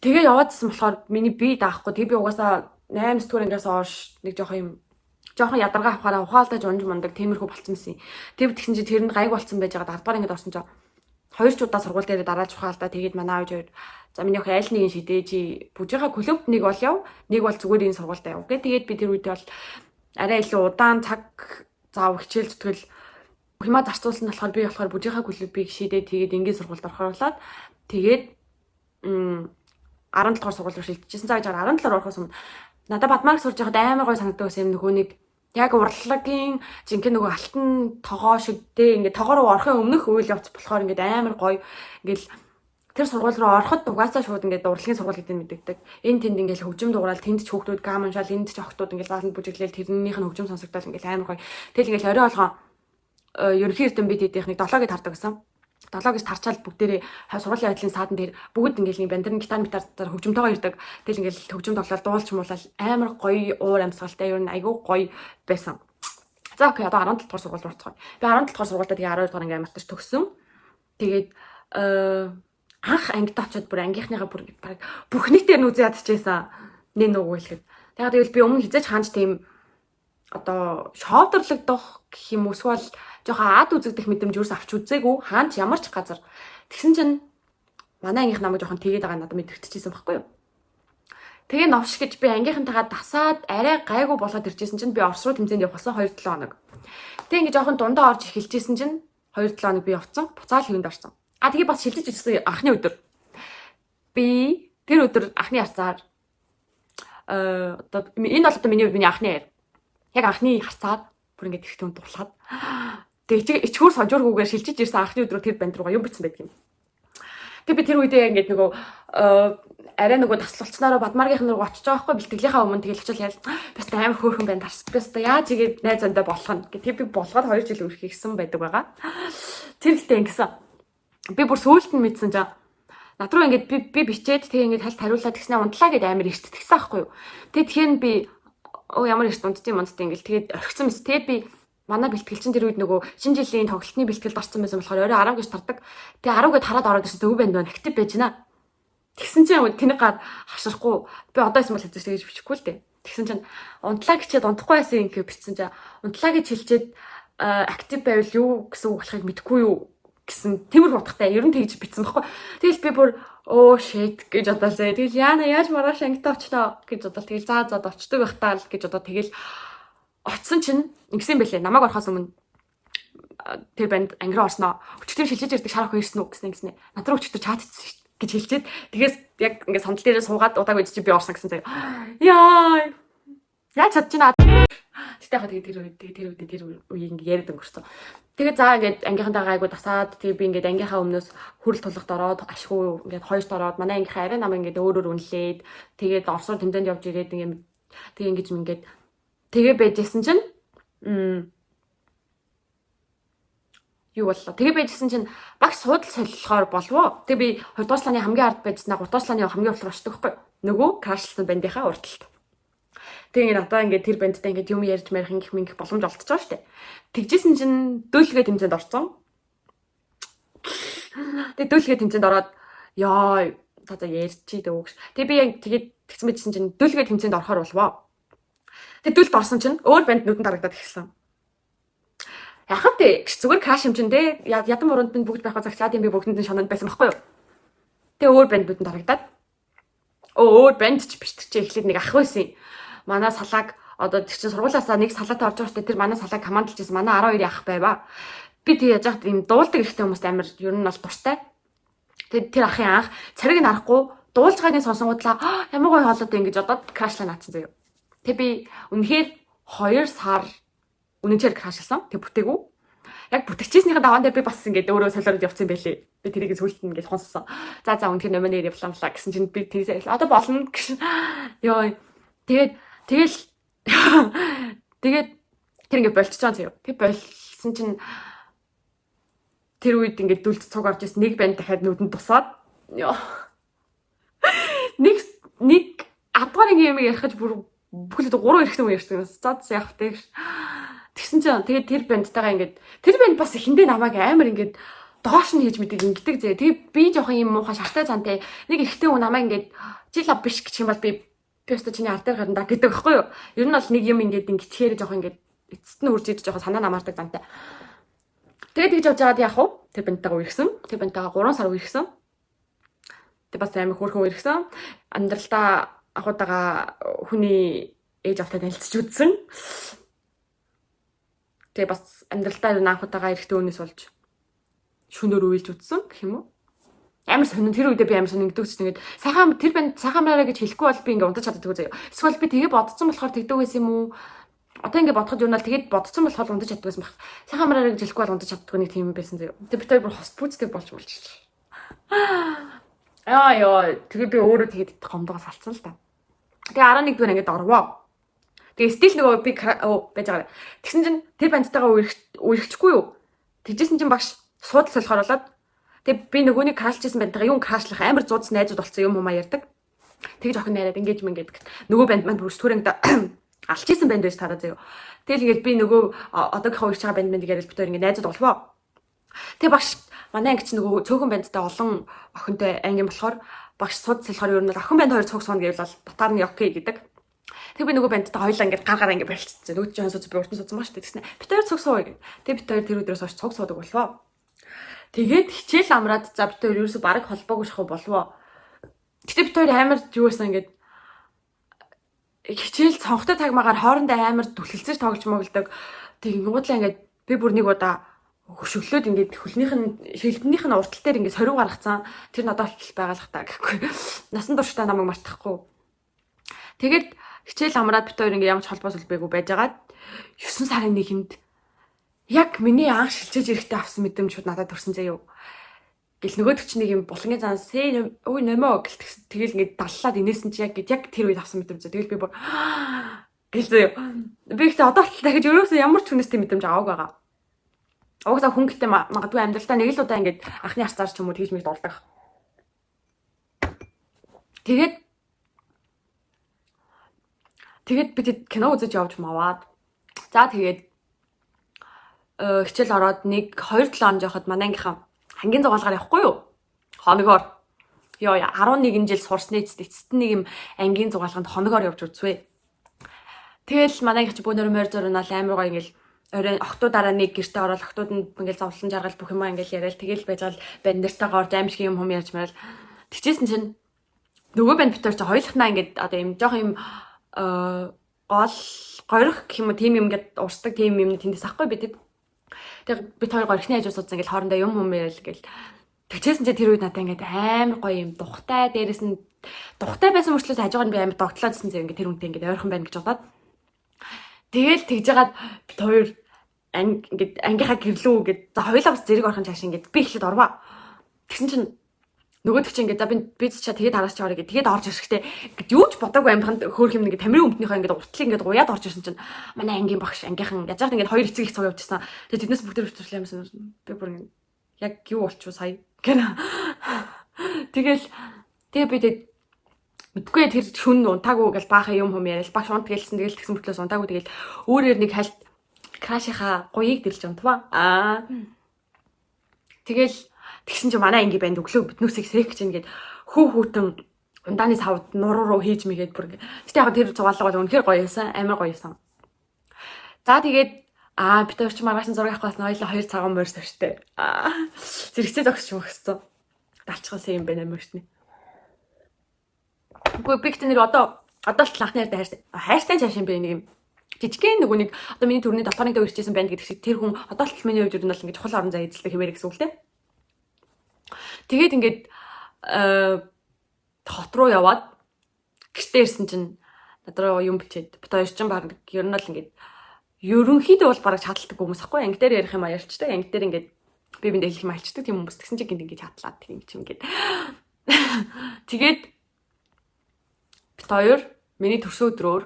A: Тэгээ яваадсан болохоор миний бие даахгүй. Тэгээ би угаасаа 8 дугаар ангиас хойш нэг жоохон ядаргаа авахаараа ухаалтаж унж мундаг тиймэрхүү болцсон байсан. Тэг тэгсэн чинь тэр нь гайг болцсон байж байгаа 10 дугаар ангид орсон чинь хоёр ч удаа сургууль дээр дараалж ухаалтаа тэгээд манай аав хоёр за миний охин аль нэг нь шидээ чи бүжигаа клубт нэг бол яв нэг бол зүгээр энэ сургуультай яв. Тэгээд би тэр үед бол арай илүү удаан цаг заав хичээл зүтгэл хэмаа зарцуулсан болохоор би болохоор бүжигаа клубыг шидээ тэгээд энгийн сургуульд орохоолаад тэгээд 17 дугаар сургууль руу шилжижсэн. За гэж 17 дугаар орохоос өмнө надад Бадмарк сурж байхад амар гой санагддаг байсан юм нөгөө нэг яг урлагийн жинхэнэ нөгөө алтан тогоо шигтэй ингээд тогоо руу орохын өмнөх үйл явц болохоор ингээд амар гоё ингээд тэр сургууль руу ороход угаасаа шууд ингээд урлагийн сургууль гэдэг нь мэддэг. Энэ тэнд ингээд хөгжим дуурал тэнд ч хүүхдүүд гам уншаал энд ч охтууд ингээд зааланд бүжиглээл тэрнийх нь хөгжим сонсогдол ингээд амар гоё. Тэгэл ингээд орой болгоо ерөнхий эрдэм бид эдийнх нэг 7 гэж хардаг гэсэн. 7 гэж тарчаал бүгдээрээ сургуулийн байдлын саадан дээр бүгд ингээд нэг бандерн гитар хөгжимтэйгээр ирдэг. Тэгэл ингээд хөгжим тоглол дуулч муулал амар гоё уур амьсгалтай ер нь айгүй гоё байсан. За окей одоо 17 дугаар сургууль руу орцгоо. Би 17 дугаар сургуультай тэгээ 12 дугаар анги амартаж төгссөн. Тэгээд анх ангид очиод бүр ангийнхныгаа бүр баг бүх нийтээр нь үзээ ядчихсан. Нэг нүгөө хэлэхэд. Тэгээд би өмнө хизээч хаанч тийм одоо шоодрлогдох гэх юм эсвэл жоохон ад үзэгдэх мэдрэмж юус авч үзээгүй хаанч ямар ч газар. Тэгсэн чинь манай ангийнх намайг жоохон тэгээд байгаа надад мэдрэгдэжсэн байхгүй юу. Тэгээ новш гэж би ангийнхантайгаа дасаад арай гайгүй болоод иржсэн чинь би Орос руу тэмцээнд явсан 2-7 хоног. Тэгээ ингээ жоохон дундаа орж эхэлжсэн чинь 2-7 хоног би явцсан. Буцаал хэвэнд орсон. Тэгээ бас шилжиж ирсэн анхны өдөр. Би тэр өдөр анхны харцаар одоо энэ бол одоо миний анхны яар. Яг анхны харцаар бүр ингээд ихтэй хүн дурлаад тэгээ ичгүүр сожургүйгээр шилжиж ирсэн анхны өдрөө тэр банд руугаа юм битсэн байдаг юм. Тэгээ би тэр үедээ ингээд нөгөө арай нөгөө таслалцнаараа Бадмаргийнх руу очиж байгаа байхгүй бэлтгэлийнхаа өмнө тэгэл очил яа бас амар хөөрхөн банд тарс. Би өстө яаж игээд найз зандаа болох нь гэх би болгоод 2 жил үргэлжлэсэн байдаг байгаа. Тэр ихтэй ингэсэн. Би бүр сүүлд нь мэдсэн жаа. Над руу ингээд би бичээд тэгээ ингээд хариулаад тэгснэ унтлаа гэд амар эрт тэгсэн байхгүй юу. Тэгээ тэгэхээр би ямар эрт унтдیں۔ Ингээл тэгээд орхисон мэс. Тэгээд би манай бэлтгэлчин тэр үед нөгөө шинэ жилийн тоглолтны бэлтгэлд орсон байсан болохоор орой 10 гэж тардаг. Тэгээ 10 гэд хараад ороод ирсэн зөв банд байна. Актив байж байна. Тэгсэн чинь тэний гар хашрахгүй. Би одоо юм бол хэзээ тэгж бичихгүй л дээ. Тэгсэн чинь унтлаа гэчээд унтахгүй байсан юм бичсэн чинь унтлаа гэж хэлчихэд актив байвал юу гэсэн үг болохыг мэдэхгүй юу гэсэн тиймэр утгатай ер нь тэгж бичсэн байхгүй. Тэгэл би бүр shit гэж бодоолаа. Тэгэл яана яаж маргааш ангитай очноо гэж бодоод тэгэл за очдөг байх таа л гэж бодоод тэгэл очсон чинь ингэсэн бэлээ. Намайг орохоос өмнө тэр банд анги руу орсноо. Өчтөр шилжиж ирдэг шарах ирсэн үү гэснэ. Над руу өчтөр чат хийсэн гэж хэлчихэд тэгээс яг ингээд сандал дээрээ суугаад удааг үед чи би орсон гэсэн заяа. Яа. Яаж чадчихна. Тэгтээ хаа тэгээ тэр үе ингээд яриад өнгөрсөн. Тэгээ за ингээд ангийнхантайгаа айгу дасаад тэгээ би ингээд ангийнхаа өмнөөс хүрэл тулгад ороод ашгүй ингээд хоёрт ороод манай ангийнхаа арай намайг ингээд өөрөөр үнэлээд тэгээд Оросоор тэмдээнд явж ирээд ингээд тэгээ ингэж ингээд тэгээ байжсэн чинь юу боллоо. Тэгээ байжсэн чинь багш суудал солихоор болов. Тэгээ би 2 дугаар сланы хамгийн ард байжснаа 3 дугаар сланы хамгийн урт очдог байхгүй. Нөгөө крашлсан бандынхаа урталт. Тэгээ надаа ингээд тэр бандтай ингээд юм ярьж марих ингэх боломж олдчихоо штэ. Тэгжсэн чинь дөөлгөө тэмцээнд орсон. Тэгээ дүүлгээ тэмцээнд ороод ёо за ярьчий дөөг. Тэгээ би яг тэгээд тэгсэн мэдсэн чинь дүүлгээ тэмцээнд орохоор болвоо. Тэгээ дүүлд орсон чинь өөр банд нүдэн дарагдаад эхэлсэн. Яхав тий зүгээр краш юм чинь те ядан буруунд нь бүгд байхаа загцаад юм би бүгдэнд нь шононд байсан байхгүй юу. Тэгээ өөр банд нүдэн дарагдаад өөр банд ч биш чи эхлээд нэг ах байсан. Манай салааг одоо тэр чинь сургуулаасаа нэг салаатай орж байгаа штэ тэр манай салааг командалж байсан. Манай 12-ийн ах байваа. Би тэг яаж яах юм дуулдаг ихтэй хүмүүст амар ер нь бол дуртай. Тэр ахын анх цариг нь арахгүй дуулж байгааг нь сонсонгуудлаа ямар гоё хоолойтой ингэж одоод крашлаа наацсан заяа. Тэг би үнэхээр 2 сар үнэнчээр крашлсан. Тэг бүтээгүү. Яг бүтгэжсэнийхээ даваан дээр би бас ингэж өөрөө солиороод явцсан байлээ. Би тэрийг зөвлөлт ингэж сонссон. За үнэхээр номинер явлаа гэсэн чинь би тэрийг одоо болно гэж. Йоо. Тэгээд тэр ингэ болчихж байгаа заяа. Тэг болсон чинь тэр үед ингээд дүлд цуг орж ирсэн нэг банд дахиад нүдэнд тусаад нэг адгаар юм ярихаж бүр бүхэл 3 эрэгтэй хүн ярьсан юм. За яах вэ? Тэгсэн чинь тэгээд тэр бандтайгаа ингээд тэр банд бас эхэндээ намайг амар ингээд доош нь хийж мэддэг ингэдэг зэ. Тэгээд би жоохон юм муухай шартай цантай нэг эрэгтэй хүн намайг ингээд чи лав биш гэх юм бол би пёсто чиний аль дээр гарна гэдэг байхгүй юу? Ер нь бол нэг юм ингээд ингэчихээр жоохон ингээд эцэст нь үрж идэж жоохон санаа намаардаг зантай. Тэгээд тэгж явж байгаад яах вэ? Тэр бантайгаа үерхсэн. Тэр бантайгаа 3 сар үерхсэн. Тэг бас амар хөөрхөн үерхсэн. Амьдралдаа ахуйдаага хүний ээж автай танилцж үзсэн. Тэг бас амьдралдаа анхудаага эрэхтэй өнөөс болж шөнөөр уйлж үзсэн гэх юм уу? Амар сонин тэр үедээ би амар сонигддаг ч тэгээд сайхан тэр банд сайхан маараа гэж хэлэхгүй бол би ингээ унтаж чаддаг заяа. Эсвэл би тэгээ бодсон болохоор тэгдэг байсан юм уу? Одоо ингэ бодоход юу нэл тэгээд бодсон болохоор унтаж чаддаг байсан баг. Сайхан мараараа гэж хэлэхгүй бол унтаж чаддаг нэг тийм байсан заяа. Тэгээд би тэр бүр хос пүүцтэй болж. Яа тэгээд би өөрөө тэгээд гомдоогоос алцсан л та. Тэгээ 11 дугаар ангид орвоо. Тэгээ стил нөгөө би байж байгаа. Тэгсэн чинь тэр бандтайгаа үерхчихгүй юу? Тэгжсэн чинь багш суудал солихоор болоод тэгээ би нөгөөний крашлжсэн бандтайгаа юм крашлах амар зуудс найзууд болсон юм юмаа ярьдаг. Тэгж охин найраад ингэж мэгээд нөгөө банд манд бүр сүрэнгд алчижсэн банд байж тараа заяа. Тэгэл ингээд би нөгөө одоогийнхоо үерч байгаа банд яриад бид хоёр ингээд найзууд болвоо. Тэгээ багш манай анги ч нөгөө цөөхөн бандтай олон охинтой анги болохоор багш суд салахаар ер нь охин банд хоёр цуг сууна гэвэл дотоор нь окей гэдэг. Тэг би нөгөө бандтай хоёлаа ингээд гаргаар ингээд барилцсан. Нөгөө чинь сууц би уртан суудсан ба шүү дээ. Тэгснэ. Бид хоёр цуг сууя гэдэг. Тэг бид хоёр тэр өдрөөс хойш цуг суудаг болвоо. Тэгээд хичээл амраад за бид хоёр ерөөсө бараг холбоогүй шахав болвоо. Гэтэ бид хоёр амар юу байсан ингээд хичээл цонхтой тагмаагаар хоорондоо амар түлхэлцэж тоглож моглдог. Тэг ингуудлаа ингээд би бүр нэг удаа хөшөглөөд ингээд шилбэнийх нь уртал дээр ингээд сорив гаргацсан. Тэр надад байгалах та гэхгүй. Насан туршдаа намайг мартахгүй. Тэгээд хичээл амраад бид хоёр ингээд ямар ч холбоос үлбээгүй байжгаад 9 сарын 1-нд яг миний анх шилжиж ирэхдээ авсан мэдрэмжүүд надад төрсөн заяа. Гэл нөгөөдөг чи нэг юм булангийн занс өө нэмөө гэл тэгэл ингээд даллаад инээсэн чи яг тэр үед авсан мэдрэмж. Тэгэл би бүр гэл заяа. Би ихтэй одоо л дахиж өрөөсөө ямар ч хүнээс тийм мэдрэмж аваагүй байгаа. Угсаа хүн гэдэг магадгүй амьдралдаа нэг л удаа ингээд анхны харцаар ч юм уу тэгж мэд дурдаг. Тэгээд бид кино үзэж явж маваад. За тэгээд хичээл ороод 1-2 7 он жоохот манай ангийнхаа хамгийн зугаалгаар явахгүй юу? Хоногоор. Йоо 11 жил сурсны эцэст нэг юм ангийн зугаалганд хоногоор явж үзвэ. Тэгэл манай ангич бөөнөр морь зөрнөл амар гоё ингээл орой охтуудаараа нэг гэрте ороод охтууд нь ингээл зовлон жаргал бүх юм ингээл яриад тэгэл байжгаал бандартайгаа орж аимшиг юм яриж марал. Тэгчээсэн чинь нөгөө банд битэр чи хоёулахнаа ингээд одоо юм жоох юм гол горих гэх юм уу тийм юм ингээд урсдаг тийм юм тэндээс ахгүй бидэд. Тэг бид хоёр горихны хажуу суудсан ингээл хоорондоо юм яриад гэл. Тэгчээсэн чи тэр үед надаа ингээд амар гоё юм духтай дээрэс нь духтай байсан мөрчлөөс хажуугаар нь би амар догтлоодсэн зэрэг ингээд тэр үнтэй ингээд ойрхон байна гэж бодоод. Тэгэл тэгж жагаад бид хоёр ингээд ангийнхаа гэрлүү гэд за хоёулаа бас зэрэг орхон чааш ингээд би ихлэд орваа. Тэгсэн чинь нөгөөдөг чинь ингээд за би чаа тэгээд хараас чаарэ гэд тэгээд орж ирэхтэй ингээд юу ч бодоогүй амбаханд хөөх юм ингээд тамирын өмтнийхөө ингээд уртлыг ингээд уяад орж ирсэн чинь манай ангийн багш ангийнхан яаж яах ингээд хоёр эцэг их цуг явуулчихсан. Тэгээд тэднээс бүгд төвчлээ юмсан би бүр ингээд яг юу болчихв сая гэнэ. Тэгээ би мэдгүй тэр шүн унтаагүй гэж баахан юм яриад багш унт гэлсэн тэгэл тэгсэн мөртлөөс унтаагүй тэгэл өөрөөр нэг хальт крашийнхаа гоёыг дэлж унтваа. Тэгэл Тэгсэн чинь манай анги банд өглөө биднүүсийг сэрэх гэж ингээд хүүтэн ундааны савд нуруу руу хийж мэгээд бүр. Гэтэ яг тэр зугаалга бол үнэхээр гоё байсан. Амар гоё байсан. За тэгээд бид хоёр ч маргааш зураг авах байсан. Хоёулаа 2 цагаан морьс тавьжтэй. Зэрэгцээ зогсч өгсөн. Далчхаас юм байна мөртний. Үгүй би гэдэг нэр одоо л анхны хайртай чааш юм бэ нэг юм. Жижигхэн нөгөө нэг одоо миний төрний долооныг дээр ирчихсэн байна гэдэг шиг тэр хүн одоо л миний хувьд нь бол ингэж чухал орон зай эзэлдэг хэмээр гэсэн үг л дээ. Тэгээд ингээд хот руу яваад гэртээ ирсэн чинь надруу юм бичээд бит хоёр чинь баг ер нь л ингээд ерөнхийдөө бол бараг чадалдаг хүмүүс ахгүй анги дээр ярих юм аярчдаг анги дээр ингээд би биндээ хэлэх юм альчдаг тийм хүмүүс тэгсэн чинь ингээд хатлаад тийм ингээд тэгээд бит хоёр миний төрсөн өдрөөр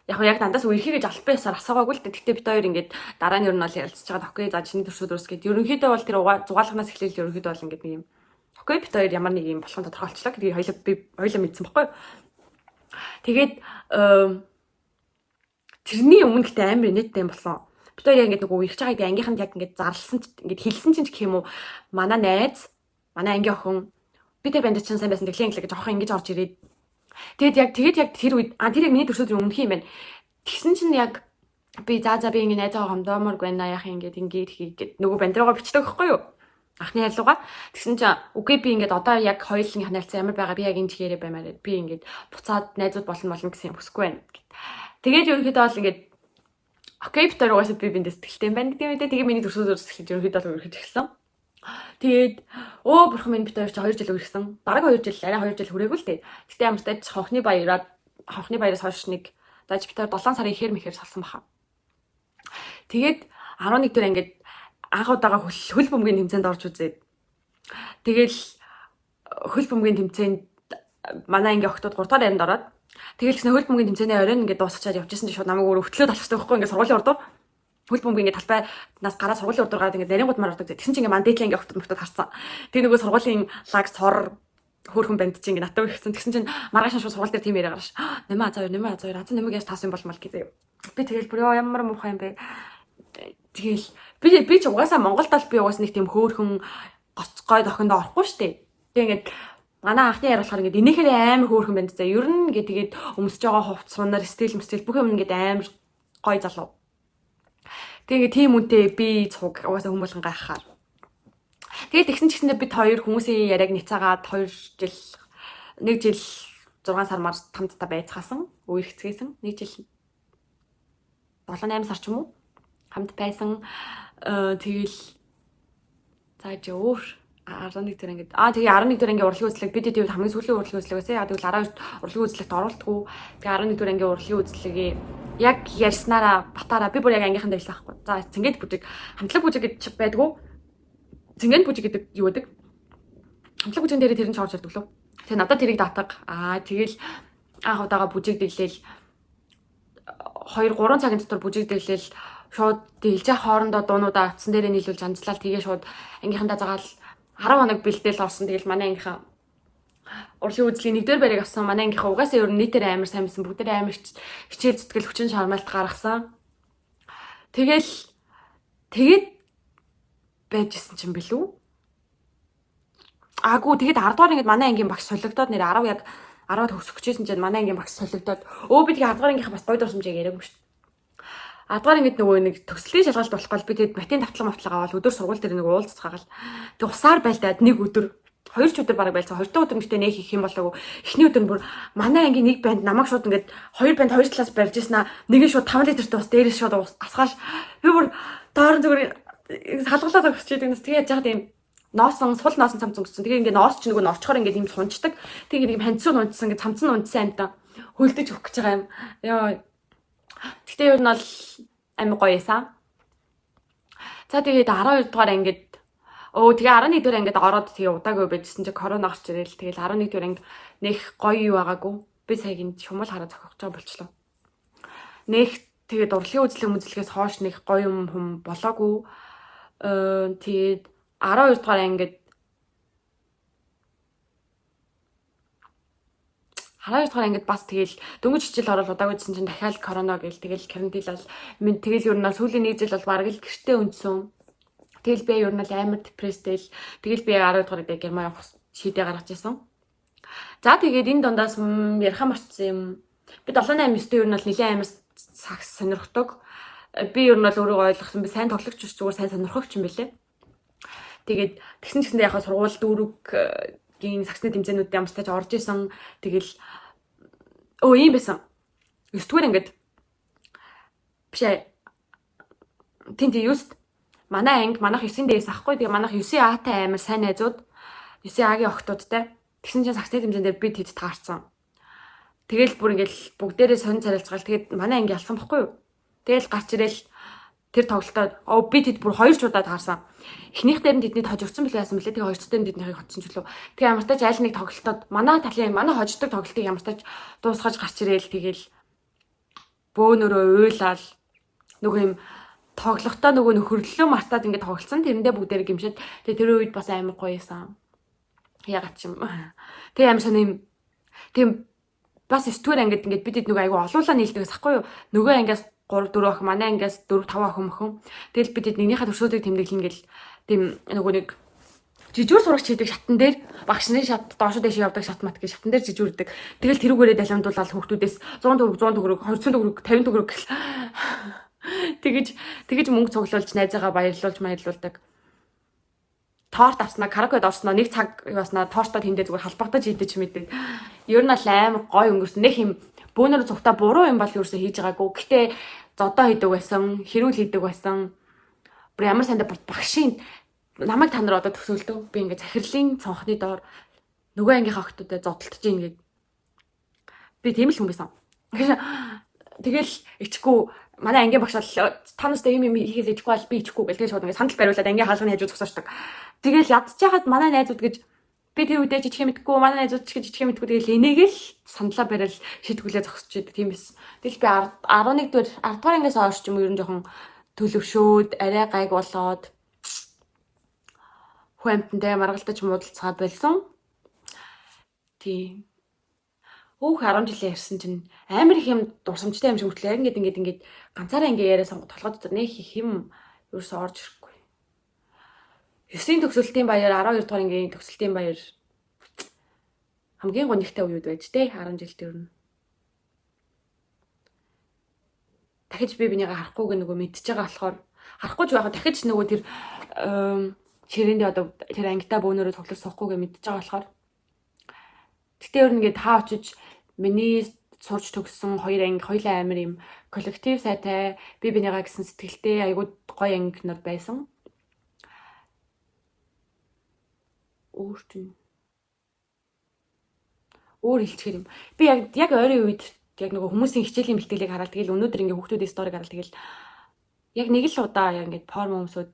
A: яг дандаас үерхий гэж албан ёсоор асуугаагүй л дээ. Тэгтээ бид хоёр ингээд дараа нь ер нь бол ярилцж байгаа. Окей, за чиний төрсөн өдрөөс гээд ерөнхийдөө бол тэр зугаалганаас эхлээл ерөнхийдөө бол ингээд нэг юм. Окей, бид хоёр ямар нэг юм болохын тодорхойлчлаа. Тэгээд хоёулаа мэдсэн баггүй. Тэгээд тэрний өмнө гэдэг амар нэттэй юм болсон. Бид хоёр яг ингээд нөгөө үерхэж байгаа гэдэг ангийнханд яг ингээд зарласан ингээд хэлсэн чинь гэх юм уу манай найз, манай анги охин би тэр банд чинь сайн байсан тэглэн гэж жоохон ингэж орж ирээд тэгээд яг тэр үед тэр яг миний төрсөдрийн өмнөх юм байна. Тэгсэн чинь яг би за би ингэ найзгаа хомдоомор байна яах ингээд хийгээд нөгөө банд руугаа бичдэг байхгүй юу? Анхны ялууга. Тэгсэн чинь үгүй би ингээд одоо яг хоёулынх найзсан ямар байгаа би яг энэ чигээрээ баймаар би ингээд буцаад найзууд болно гэсэн юм хүсэхгүй байна гэд. Тэгээд ерөнхийдөө бол ингээд окей битэр угаасаа би биндээ сэтгэлтэй юм байна гэдэг юм даа. Тэгээд миний төрсөдрөөс эхэлж ерөнхийдөө л үргэлж эхэлсэн. Тэгээд бурхан минь бит хоёр чи 2 жил үргэлжсэн. Бараг 2 жил, арай 2 жил хүрээгүй л дээ. Гэтэ ямар ч тач хонхны баяраас хойш нэг зааж бит хоёр 7 сарын ихээр мэхээр салсан баха. Тэгээд 11 дээр ингээд анх удаага хөл бөмбөгийн тэмцээнд орж үзээд. Тэгэл хөл бөмбөгийн тэмцээнд манай анги охтууд 3 дахь байранд ороод тэгэл гэсэн хөл бөмбөгийн тэмцээний оройн ингээд дуусчихад явжсэн чинь шууд намайг өөр өвтлөө талхдаг байхгүй ингээд сургуулийн урдуу. Хөл бөмбөгийн ингээд талбайнаас гараад сургуулийн урдуур гараад ингээд нарингууд маар ордог. Тэгсэн чинь ингээд ман дээдлийн анги охтууд харсан. Тэгээ нөгөө сургуулийн лагс хор хөөрхөн банд чинь ингээд натаа өгсөн. Тэгсэн чинь маргааш шууд сургууль дээр тийм яриа гараш. Нэмээ А2 азан нэмэг яаж таасан болмол гэдэг. Би тэгэл бүр ямар муухай юм бэ. Тэгэл би ч угаасаа Монголд бол би угаасаа нэг тийм хөөрхөн гоцгой дохинд орохгүй штэ. Тэгээ ингээд манай анхны яар болохоор ингээд энэхээр амар хөөрхөн банд заа. Ер нь ингээд тэгээд өмсөж байгаа хувц сунаар стил бүх юм ингээд амар гой залуу. Тэгээ тийм үнтэй би цуг угаасаа хүмүүс болгон гайхахаар. Тэгээд тэгсэн ч гэсэндээ бид хоёр хүмүүсийн яриаг ницаагаад 1 жил 6 сар мар хамтдаа байцгаасан. Үерхцгээсэн. 1 жил 7-8 сар ч юм уу хамт байсан. Тэгэл зааж өөр 11 дээр ингээд тэгээ 11 дээр ингээд урлагийн үзлэг бид хэдийд хамгийн сүүлийн урлагийн үзлэг байсан. Яг тэгвэл 12 урлагийн үзлэгт оролтгүй. Тэгээ 11 дээр ингээд урлагийн үзлэгээ яг ярьснараа батаараа би бүр яг ангийнханд ажиллах байхгүй. За цэнгээд бүжиг хамтлаг бүжиг гэж байдгүй. Цэнгээд бүжиг гэдэг юу гэдэг? Хамтлаг бүжигэн дээр тэр нь ч орж ирдэг лөө. Тэгээ надад тэрийг даатга. Тэгэл анх удаага бүжиг дэглээл 2-3 цагийн дотор бүжиг дэглээл шууд дэлж хоорондоо дуунуудаа утсан дээрээ нийлүүлж анзлал тэгээ шууд ангийнхандаа загаал 10 хоног бэлдээл орсон. Тэгэл манай ангийнхаа урлагийн үзлийн 1-р байрыг авсан. Манай ангийнхаа угаасаа ер нь нийтээр амар сайн байсан. Бүгдээ амар хичээл зүтгэл хүчин шармайлт гаргасан. Тэгээд байжсэн чинь билүү? Тэгээд 10 дугаар ингээд манай ангийн багш солигдоод нэр 10 яг 10-аад төгсөх гэжсэн чинь манай ангийн багш солигдоод би тэгээд 10 дугаар ангийнхаа бас бод орсомжийг яриаггүй шүү. 10 дугаар ингээд нөгөө нэг төгслийн шалгалт болохгүй би тэгээд математик тавтлага аваад өдөр сургууль дээр нэг уулзцаагаал. Тэг усаар байлдаад нэг өдөр 2 ч өдөр бараг байлцаа 2 дахь өдөр мөртөө нэг хийх юм болоогүй. Эхний өдөр бүр манай ангийн нэг банд намайг шууд ингээд 2 банд 2 талаас барьж ийснаа нэгийг шууд 5 литртэй ус дээрээс шууд асгааш би бүр доор зүгээр салгалаад өгч чийдэг нэс тэгээд яж тийм носон сул носон цамц өнгөсөн. Тэгээ ингээд ноос ч нөгөө орчхоор ингээд юм сунчдаг. Тэгээ нэг ханцуу унтсан ингээд цамцсан унтсан амтаа хөлдөж өгөх гэж байгаа юм. Яа. Гэтэ ер нь бол амин гоё эсэн. За тэгээд 12 дугаар ангид тэгээ 11 дугаар ангид ороод тэгээ удаагүй байжсэн чинь корона гарч ирэл. Тэгэл 11 дугаар анги нэх гоё юу байгаагүй. Би саягийн шумал хараа зохиож байгаа болчлоо. Нэх тэгээд урлагийн үзлэгээс хоош нэх гоё юм болоогүй. Тэгээд 12 дугаар ангид 12 дугаар ангид бас тэгэл дөнгөж хичээл орол удаагүй гэсэн чинь дахиад корона гээл тэгэл карантинлал. Тэгэл ер нь сүүлийн 1 жил бол бараг л гэртээ өнцсөн. Тэгэл би ер нь л амар депресстэй л. Тэгэл би 12 дугаар дээр Герман явах шийдээ гаргаж ирсэн. За тэгээд энэ дундаас ярих марцсан юм. Би 7 8 9 ер нь бол нэлээд амар сагс сонирхдог. Би ер нь бол өөрийгөө ойлгосон би сайн тоглогч биш зүгээр сайн сонирхогч юм байлээ. Тэгээд тэгсэн чигсэндээ яг сургууль дүүргийн сагсны тэмцээнүүд ямар ч тааж орж исэн. Тэгэл ийм байсан. 9 дугаар ингээд бишээ. Тэнт юуст манай анги манайх 9-ийн дээс ахгүй. Тэгээ манайх 9-ийн А-тай амар сайн найзууд 9-ийн А-гийн охтуудтай. Тэгсэн чинь сагсны тэмцээн дээр би тэд таарсан. Тэгэл бүр ингээл бүгдээрээ сонь царилцгаал тэгээд манай анги ялсан баггүй юу. Тэгэл гарч ирэл тэр тоглолтод би тэд бүр 2 удаа таарсан. Эхнийх дээр нь тэдний хожигдсон билээ яасан бэлээ. Тэгээ хоёр дахь дээр нь тэднийхийг хотсон ч лөө. Тэгээ ямартаач аль нэг тоглолтод манай хожигддаг тоглолтыг ямартаач дуусгаж гарч ирэл тэгэл бөөнөрөө уйлал нөгөө юм тоглохтой нөгөө нөхөрлөлөө мартаад ингээд тоглолцсон. Тэрэндээ бүгдээрээ гимшээд тэгээ тэр үед бас амар гоёсан. Ягаад ч юм. Тэгээ амар сони юм. Тийм бас 9 дугаар ангид ингээд бид нөгөө айгу олуулаа нийлдэгс ахгүй юу. Нөгөө ангиас 3 4 охин, манай ангиас 4 5 охин мөхөн. Тэгэл бид нэгнийхээ төрсүүдийг тэмдэглэн гэл тийм нөгөө нэг жижүүр сурагч хийдэг шатан дээр багш нарын шат доошо дэш явдаг шат мат гэж шатан дээр жижүүрдэг. Тэгэл тэрүүгээрээ даламдуулаад хүүхдүүдээс 100 төгрөг 200 төгрөг 50 төгрөг гэл тэгэж мөнгө цуглуулж найзаагаа баярлуулдаг. Торт авснаа, караокед орсноо, нэг цаг яваснаа, тортоо тэндээ зүгээр халбагдаж идэж мэдээ. Ер нь л амар гой өнгөрсөн. Нэг юм бөөнөр цугтаа буруу юм бол ерөөсөө хийж байгаагүй. Гэтэ зодоо хийдэг байсан, хэрүүл хийдэг байсан. Бүр ямар сандаа багшийн намайг та нар одоо төсөөлдөө. Би ингээд захирлын цонхны доор нөгөө ангийнхаа охтуудаа зодтолтож ингээд. Би тийм л хүн байсан. Тэгэл ичгүй манай ангийн багш бол та настай юм хийхээс ичихгүй бол би ичихгүй гэл тэгж шууд ингээд сандал бариулаад ангийн хаалганы хажуу зогсоочдаг. Тэгэл ядчихад манай найзууд гэж би тэр үедээ жижиг мэдгүй манай найзууд ч гэж жижиг мэдгүй тэгэл энийгэл сандлаа бариад шийдгүүлээ зогсож байдаг тийм биз. Тэгэл би 11 дэх 10 дугаар ангиас хойш ч юм уу ер нь жоохон төлөвшөөд арай гайг болоод хүн амтантай маргалтаж муудалцаад байсан. Тийм. Өөх 10 жилийн ярьсан чинь амар их юм дурсамжтай юм шиг хөтлөө. Ингээд ганцаараа ингээ яриа сонгоод толгой дотор нэг их юм ерөөсөө орж ирэхгүй. 9-ийн төгсөлтийн баяр 12 дугаар ангийн төгсөлтийн баяр хамгийн гонигтай үеуд байж тээ 10 жил төрнө. Дахиж би бинийгээ харахгүйг нөгөө мэдчихэж байгаа болохоор харахгүй ч байхад дахиж нөгөө тэр ширээндээ одоо тэр ангитаа бөөнөрөө тоглож суухгүйгээ мэдчихэж байгаа болохоор гэтээ өөр ингээд таа очиж миний сурч төгссөн хоёр анги хоёлаа амир юм коллектив сайтай би бинийгаа гэсэн сэтгэлтэй айгуу гоё анги нар байсан. Өөр хэлчихэр юм. Би яг ойрын үед яг нөгөө хүмүүсийн хичээлийн бэлтгэлийг хараад тэгэл өнөөдөр ингээ хүүхдүүдийн сториг хараад тэгэл яг нэг л удаа яг ингээд форм өмсөд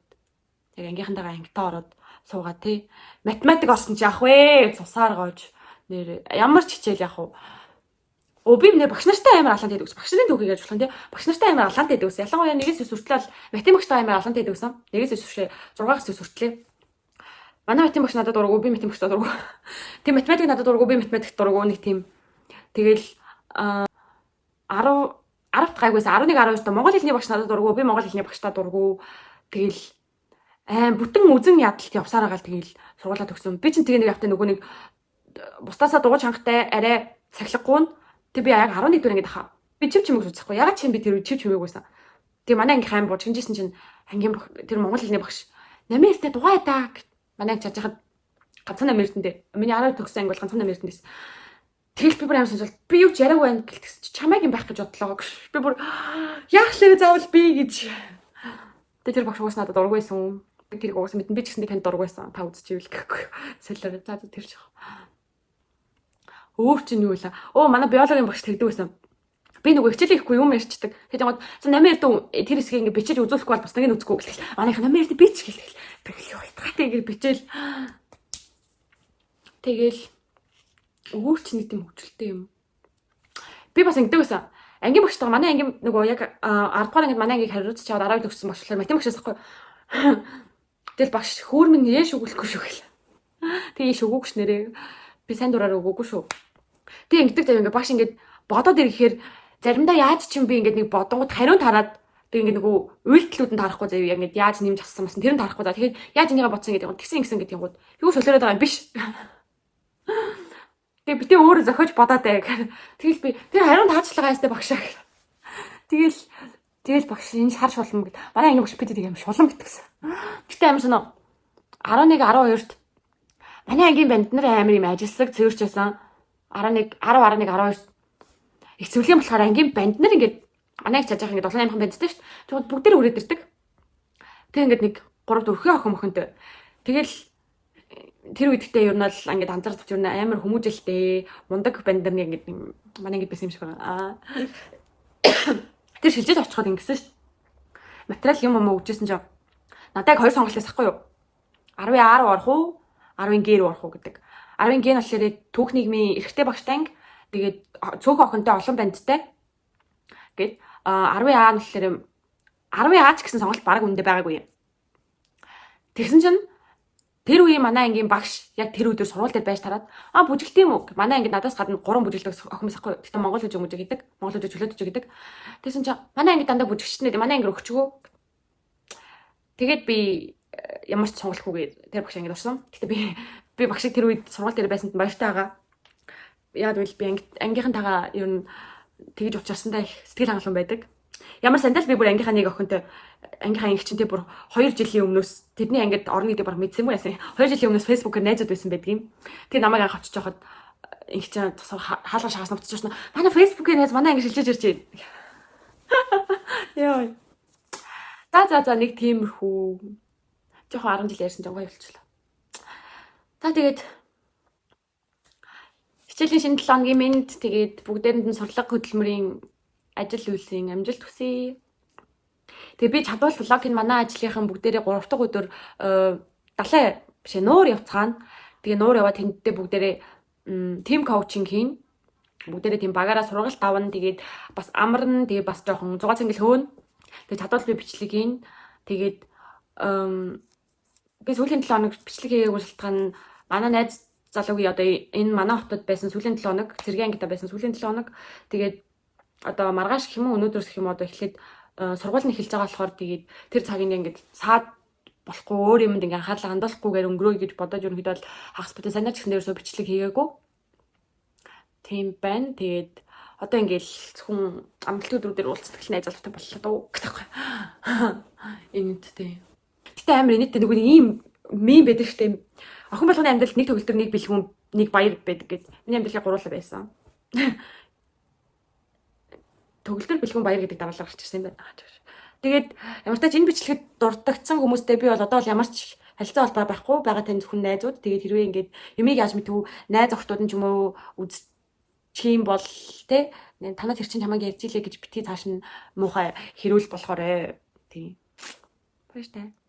A: яг ангийнхантайгаа ангитаа ороод суугаад тий математик орсон чи яах вэ? Цусаар гоож нэр ямар ч хичээл яах вэ? Би нэ багш нартай амар алаантай байдаг ус. Багш нарын түүхийг ярьж болох юм тий. Багш нартай амар алаантай байдаг ус. Ялангуяа нэгээс сүртэл математиктай амар алаантай байдаг ус. Нэгээс сүршээ 6-аас сүртлээ. Манай математик надад дурггүй, би математик дурггүй. Тийм математик надад дурггүй, би математик дурггүй нэг тийм. Тэгэл 10-т гайгүйс 11 12-т монгол хэлний багш надад дурггүй, би монгол хэлний багштай дурггүй. Тэгэл бүтэн үзэн ядалт явсаар байгаа л тэгэл сургуулаа төгсөн. Би чинь тэгээ нэг явтаа нөгөө нэг бусдаасаа дууж хангахтай арай сахилгагүй нь тэг би яг 11 дэх ингээд хаа. Би чив чимэг суцсахгүй. Ягаад чинь би тэр чив чимэг байсан. Тэгээ манай анги хайм бууж хинжсэн чинь ангийн тэр монгол хэлний багш намээртэй дугай даа. Манай анги чажихад ганцхан намээртэндээ. Миний 10 төгссөн анги бол ганцхан намээртэндээс. Тэгэл би бүр амар сонсвол би юу ч яриаг байна гэлтгс чамайг юм байх гэж бодлоо. Би бүр яах лээ заавал би гэж. Тэр багш уус надад дургүйсэн. Би тэрийг уус мэдэн би ч гэсэн танд дургүйсэн. Та үзчихвэл гэхгүй. Солиороо за тэрч яах. Өөр чинь юу вэ? Манай биологийн багш тэгдэг байсан. Би нөгөө хичээл хийхгүй юм ярьчдаг. Тэгээд яг 8 ярд тэр хэсгийг ингээ бичиж үзүүлэхгүй бол бас нэг нь үзэхгүй гэл. Манайх 8 ярд бич гэлээ. Тэгэл юу ятгатай ингээ бичээл. Тэгэл өөр чинь нэг тийм хөвчлөлтэй юм. Би бас ингэдэг байсан. Ангийн багштайгаа манай ангийн нөгөө яг 10 дугаар ангид манай ангийг хариуцж чаваад 10 төгссөн багшлаар математик багшаас ахгүй. Тэгэл багш хөөрмөн яаш өгөхгүй шүү гэл. Тэгээ яаш өгөөгүй ш нэрээ. Би сайн дураар өгөөгүй шүү. Тэг ингэдэг зав ингээ багш ингээд бодоод ирэхээр заримдаа яаж ч юм би ингээд нэг бодонгууд хариу тараад Тэг ингээд нөгөө үйлдэлүүд нь тарахгүй заяа ингээд яаж нэмж авсан бас тэр нь тарахгүй за. Тэгээд яаж энийгээ бодсон гэдэг нь тэгсэн гэдэг юм гууд. Юу солиороод байгаа юм биш. Тэг би тэ өөрөө зохиож бодоод байг. Тэгэл би тэр хариун таачлага хайстай багшаа. Тэгэл багш энэ шар шулам гэд. Манай анги багш бид тийм шулам гэтгсэн. Гэтэ амар соно 11 12-т манай ангийн банд нар амар юм ажиллаг цэвэрч байсан. 11 10 11 12 их цэвэрлэгийн болохоор ангийн банд нар ингээд манай их чажаах ингээд 7 аймхан бандтай шүү дээ. Тэгвэл бүгд өрөөд ирдэг. Тэг ингээд нэг 3 4 охин мөхөнтэй. Тэгэл тэр үедээ ер нь л ингээд анзаарч ер нь амар хүмүүжэлтэй мундаг банд нар ингээд манай ингээд байсан юм шиг байна. Тэр шилжиж очиход ингэсэн шүү дээ. Материал юм өгчээсэн чинь надад 2 сонголт хийсэхгүй юу? 10-ийн 10 орох уу? 10-ийн Г рүү орох уу гэдэг. 10-ийн Г нь болохоор түүх нийгмийн эрэгтэй багштай анги. Тэгээд цөөхөн охинтой олон бандтай. Гэт 10-ийн А нь болохоор 10-ийн А ч гэсэн сонголт баг үндэ байгаагүй юм. Тэгсэн чинь тэр үеийн манай ангийн багш яг тэр өдөр сургууль дээр байж тараад бүжгэлт юм уу? Манай ангид надаас гадна 3 бүжгэлдэг охин байхгүй. Гэтэ монгол хэл өгч гэдэг. Монгол хэл чөлөөдөж гэдэг. Тэгсэн чинь манай ангид дандаа бүжгчнээ манай ангир өгчгөө. Тэгээд би ямар ч сонголохгүйгээр тэр багш ангид орсон. Гэтэ би багшиг тэр үед сургууль дээр байсанд баяртай байгаа. Яг үл би ангийнхантайгаа ер нь тэгж уулзсандаа их сэтгэл хангалуун байдаг. Ямар сандал би бүр ангийнхаа нэг охинтой ангийнхаа ангичнтэй бүр 2 жилийн өмнөөс тэдний ангид орны гэдэг баг мэдсэн мүү яасан. 2 жилийн өмнөөс фэйсбүүкээр найзууд байсан байдгийн. Тэгээ намайг анх очиж байхад ангичаа хаалга шахаас нутчих шнэ. Манай фэйсбүүкээр найз манай анги шилжиж ирж байна. Яа. За нэг тиймэрхүү жоохон 10 жил ярьсан жоо явуулчихлаа. За тэгээд хичээлийн шинэ 7 хоногийн мэнд тэгээд бүгдээрэнд нь сурлага хөдөлмөрийн ажил үйлсийн амжилт хүсье. Тэгээ би чадвал влогийн манай ажлынхан бүгдээрээ 3 дахь өдөр далай биш нуур явцгаана. Тэгээ нуур яваад тэндээ бүгдээрээ тим коучинг хийн. Бүгдээрээ тийм багаараа сургалт авна. Тэгээд бас амарна. Тэгээд бас жоохон зугаа цэнгэл хөөн. Тэгээд чадвал би бичлэг хийн. Тэгээд би сүүлийн 7 хоног бичлэг хийгээгүй шалтгаан нь манай найз залуугийн одоо энэ манай хотод байсан сүүлийн 7 хоног зэргийн ангитай байсан сүүлийн 7 хоног тэгээд одоо маргааш гэх юм уу өнөөдрөөс гэх юм одоо эхлээд сургууль нь эхэлж байгаа болохоор тэгээд тэр цагийг ингээд саад болохгүй өөр юмд ингээд анхаарлаа хандуулахгүйгээр өнгөрөө гэж бодож ерөнхийдөө бол хагас бүтэн санаа чихэн дээрсөө бичлэг хийгээгүй. Тийм байна. Тэгээд одоо ингээд зөвхөн амралтын өдрүүдээр уулздаг найз залуутай боллоо дөө гэхгүй. Энд тийм. Гэтэ амар энэтэй нөгөө ийм мем байдаг штеп. Охин болгоны амьдралд нэг төгөлдөр нэг бэлгүүн нэг баяр байдаг гэж. Миний амьдралын гуруула байсан. Төгөлдөр бэлгүүн баяр гэдэг дараалал гарч ирсэн юм байна. Тэгээд ямар ч тач энэ бичлэгэд дурддагцсан хүмүүстэй би бол одоо бол ямар ч харилцаа холбоо байхгүй байгаа тань зөвхөн найзууд. Тэгээд хэрвээ ингээд юмыг яаж мэдвүү найз охтууд нь ч юм уу үзчих юм бол те танаа тэр чинь чамайг ярьж илээ гэж битгий цааш нь муухай хэрүүл болохоор тийм. Баяртай.